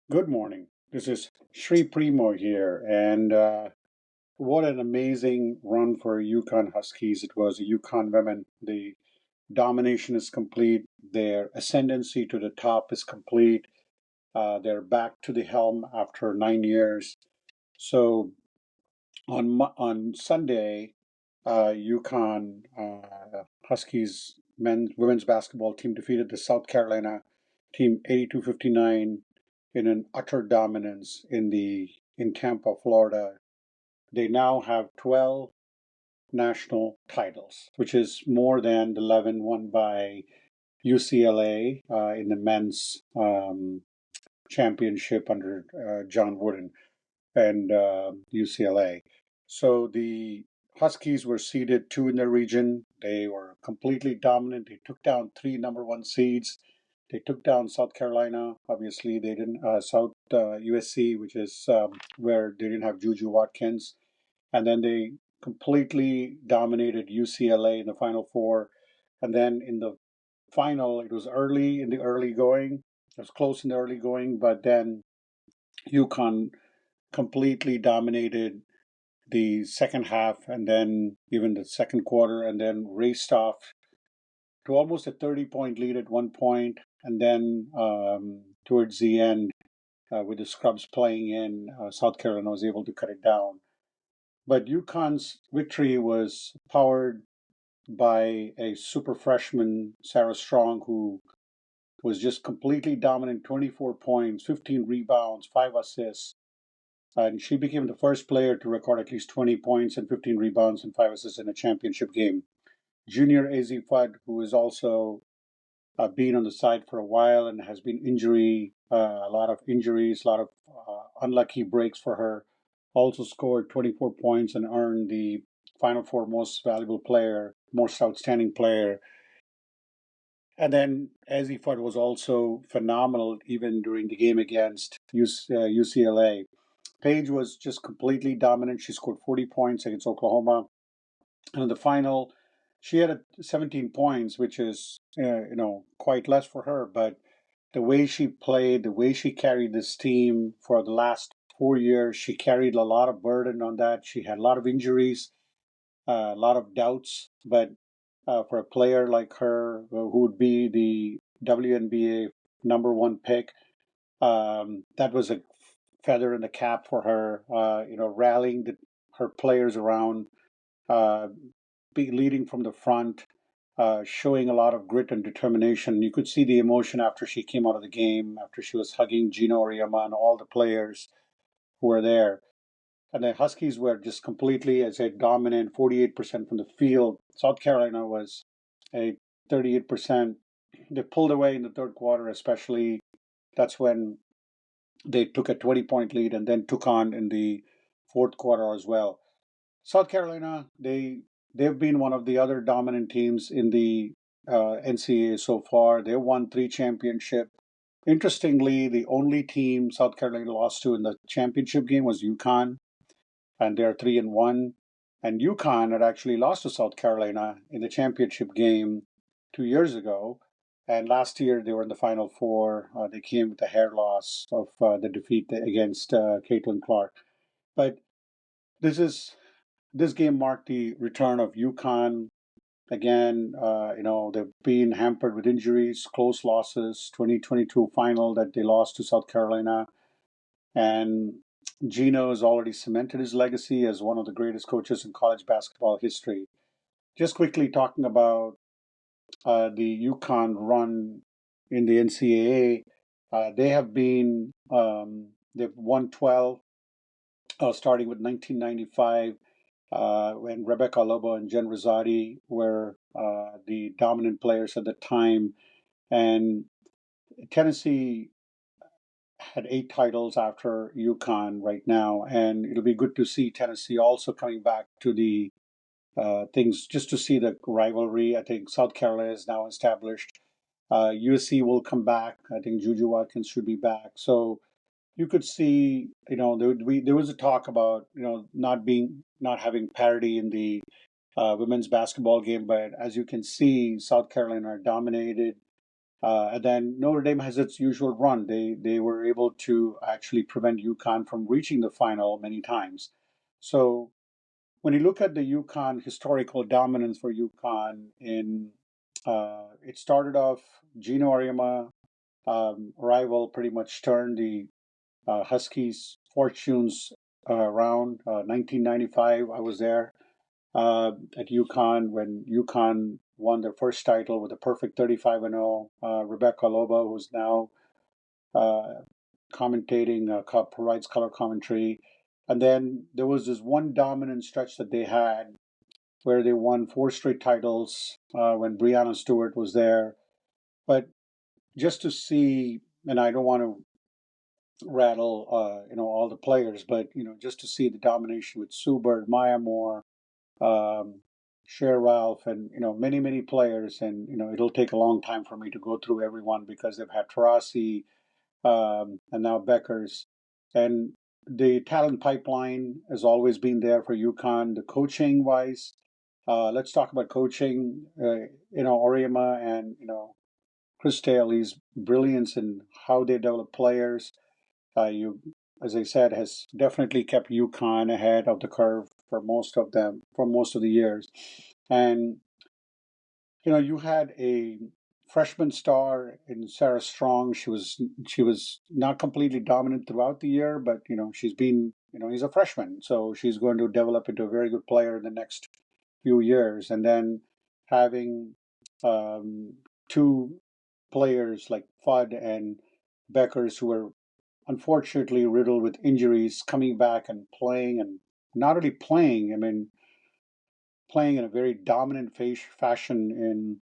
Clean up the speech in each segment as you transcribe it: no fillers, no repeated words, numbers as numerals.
Good morning. This is Sri Primo here, and what an amazing run for UConn Huskies. It was the UConn women. The domination is complete. Their ascendancy to the top is complete. They're back to the helm after 9 years. So on Sunday, UConn Huskies women's basketball team defeated the South Carolina team 82-59 in an utter dominance in Tampa, Florida. They now have 12 national titles, which is more than the 11 won by UCLA in the men's championship under John Wooden and UCLA. So the Huskies were seeded two in their region. They were completely dominant. They took down three number one seeds. They took down South Carolina. Obviously, they didn't. South USC, which is where they didn't have Juju Watkins, and then they completely dominated UCLA in the Final Four. And then in the final, it was early in the early going. It was close in the early going, but then UConn completely dominated the second half and then even the second quarter and then raced off to almost a 30-point lead at one point. And then towards the end, with the scrubs playing in, South Carolina was able to cut it down. But UConn's victory was powered by a super freshman, Sarah Strong, who was just completely dominant, 24 points, 15 rebounds, 5 assists. And she became the first player to record at least 20 points and 15 rebounds and 5 assists in a championship game. Junior AZ Fudd, who has also been on the side for a while and has been a lot of injuries, a lot of unlucky breaks for her, also scored 24 points and earned the Final Four most valuable player, most outstanding player. And then AZ Fudd was also phenomenal even during the game against UCLA. Paige was just completely dominant. She scored 40 points against Oklahoma. And in the final, she had 17 points, which is quite less for her. But the way she played, the way she carried this team for the last 4 years, she carried a lot of burden on that. She had a lot of injuries, a lot of doubts. But for a player like her, who would be the WNBA number one pick, that was a feather in the cap for her. Rallying her players around, uh, leading from the front, showing a lot of grit and determination. You could see the emotion after she came out of the game, after she was hugging Gino Auriemma and all the players who were there. And the Huskies were just completely, as I said, dominant, 48% from the field. South Carolina was a 38%. They pulled away in the third quarter, especially. That's when they took a 20-point lead and then took on in the fourth quarter as well. South Carolina, they've been one of the other dominant teams in the NCAA so far. They won three championships. Interestingly, the only team South Carolina lost to in the championship game was UConn, and they're 3-1. And UConn had actually lost to South Carolina in the championship game 2 years ago. And last year they were in the Final Four. They came with a hair loss of the defeat against Caitlin Clark. But this is this game marked the return of UConn again. They've been hampered with injuries, close losses. 2022 final that they lost to South Carolina, and Gino has already cemented his legacy as one of the greatest coaches in college basketball history. Just quickly talking about the UConn run in the NCAA, they have been they've won 12, starting with 1995 when Rebecca Lobo and Jen Rosati were the dominant players at the time. And Tennessee had 8 titles after UConn right now, and it'll be good to see Tennessee also coming back to the things just to see the rivalry. I think South Carolina is now established. USC will come back. I think Juju Watkins should be back. So you could see, there was a talk about, not having parity in the women's basketball game, but as you can see, South Carolina dominated. And then Notre Dame has its usual run. They were able to actually prevent UConn from reaching the final many times. So when you look at the UConn historical dominance for UConn it started off Gino Auriemma arrival pretty much turned the Huskies' fortunes around. 1995, I was there at UConn when UConn won their first title with a perfect 35-0. Rebecca Loba, who's now uh, commentating, provides color commentary. And then there was this one dominant stretch that they had where they won four straight titles when Breanna Stewart was there. But just to see, and I don't want to rattle, all the players, but just to see the domination with Sue Bird, Maya Moore, um, Cher Ralph, and many many players, and it'll take a long time for me to go through everyone because they've had Tarasi and now Beckers, and the talent pipeline has always been there for UConn. The coaching wise, let's talk about coaching. Oriema and Chris Staley's brilliance in how they develop players. You, as I said, has definitely kept UConn ahead of the curve for most of them for most of the years. And you had a freshman star in Sarah Strong. She was not completely dominant throughout the year, but she's been he's a freshman, so she's going to develop into a very good player in the next few years. And then having um, two players like Fudd and Beckers who are unfortunately riddled with injuries, coming back and playing, and not only playing, I mean, playing in a very dominant fashion in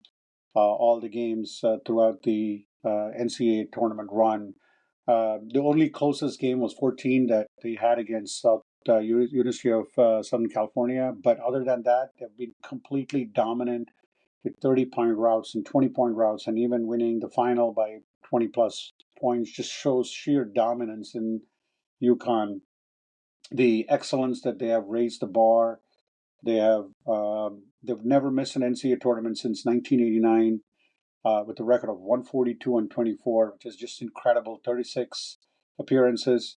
all the games throughout the NCAA tournament run. The only closest game was 14 that they had against University of Southern California, but other than that, they've been completely dominant with 30-point routes and 20-point routes, and even winning the final by 20 plus points just shows sheer dominance in UConn. The excellence that they have raised the bar. They've never missed an NCAA tournament since 1989 with a record of 142 and 24, which is just incredible. 36 appearances.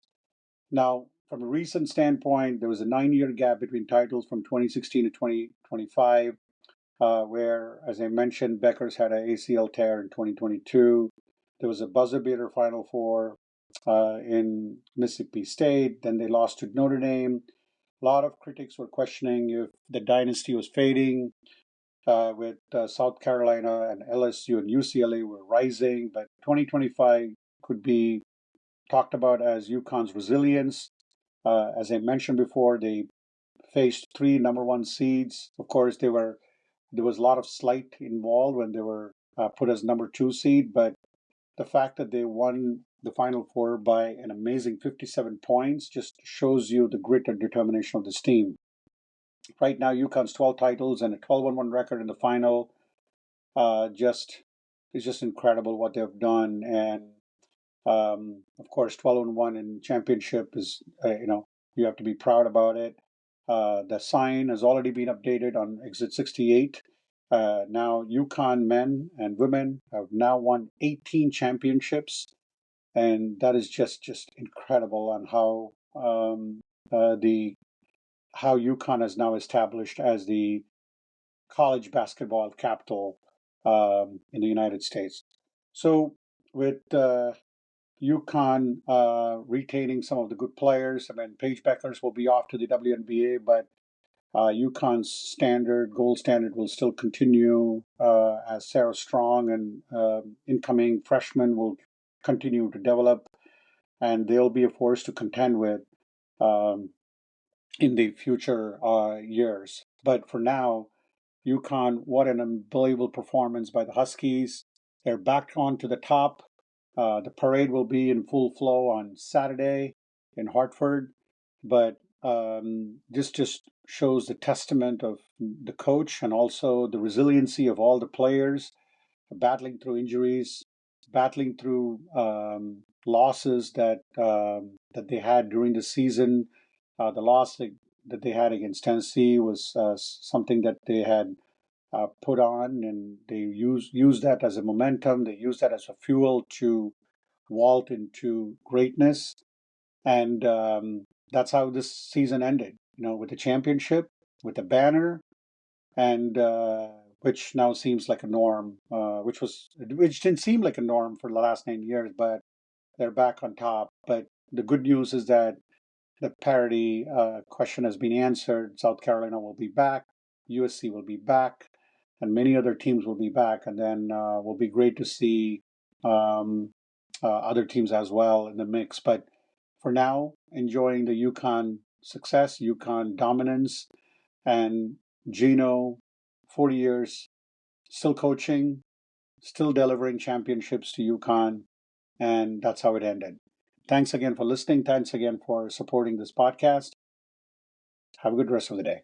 Now, from a recent standpoint, there was a 9-year gap between titles from 2016 to 2025, where, as I mentioned, Beckers had an ACL tear in 2022. There was a buzzer beater Final Four in Mississippi State. Then they lost to Notre Dame. A lot of critics were questioning if the dynasty was fading with South Carolina and LSU and UCLA were rising, but 2025 could be talked about as UConn's resilience. As I mentioned before, they faced three number one seeds. Of course, there was a lot of slight involved when they were put as number two seed, but the fact that they won the Final Four by an amazing 57 points just shows you the grit and determination of this team. Right now, UConn's 12 titles and a 12-1 record in the final. Just It's just incredible what they've done, and of course, 12-1 in championship is you have to be proud about it. The sign has already been updated on Exit 68. Now, UConn men and women have now won 18 championships, and that is just incredible on the how UConn is now established as the college basketball capital in the United States. So with UConn retaining some of the good players, I mean, Paige Beckers will be off to the WNBA, but UConn's gold standard will still continue as Sarah Strong and incoming freshmen will continue to develop, and they'll be a force to contend with um, in the future years. But for now, UConn, what an unbelievable performance by the Huskies. They're back on to the top. The parade will be in full flow on Saturday in Hartford, but this just shows the testament of the coach and also the resiliency of all the players battling through injuries, battling through losses that they had during the season. The loss that they had against Tennessee was something that they had put on, and they use that as a momentum. They use that as a fuel to vault into greatness, and that's how this season ended. With the championship, with the banner, and which now seems like a norm, which didn't seem like a norm for the last 9 years, but they're back on top. But the good news is that the parity question has been answered. South Carolina will be back, USC will be back, and many other teams will be back. And then will be great to see um, other teams as well in the mix. But for now, enjoying the UConn success, UConn dominance, and Gino, 40 years, still coaching, still delivering championships to UConn, and that's how it ended. Thanks again for listening. Thanks again for supporting this podcast. Have a good rest of the day.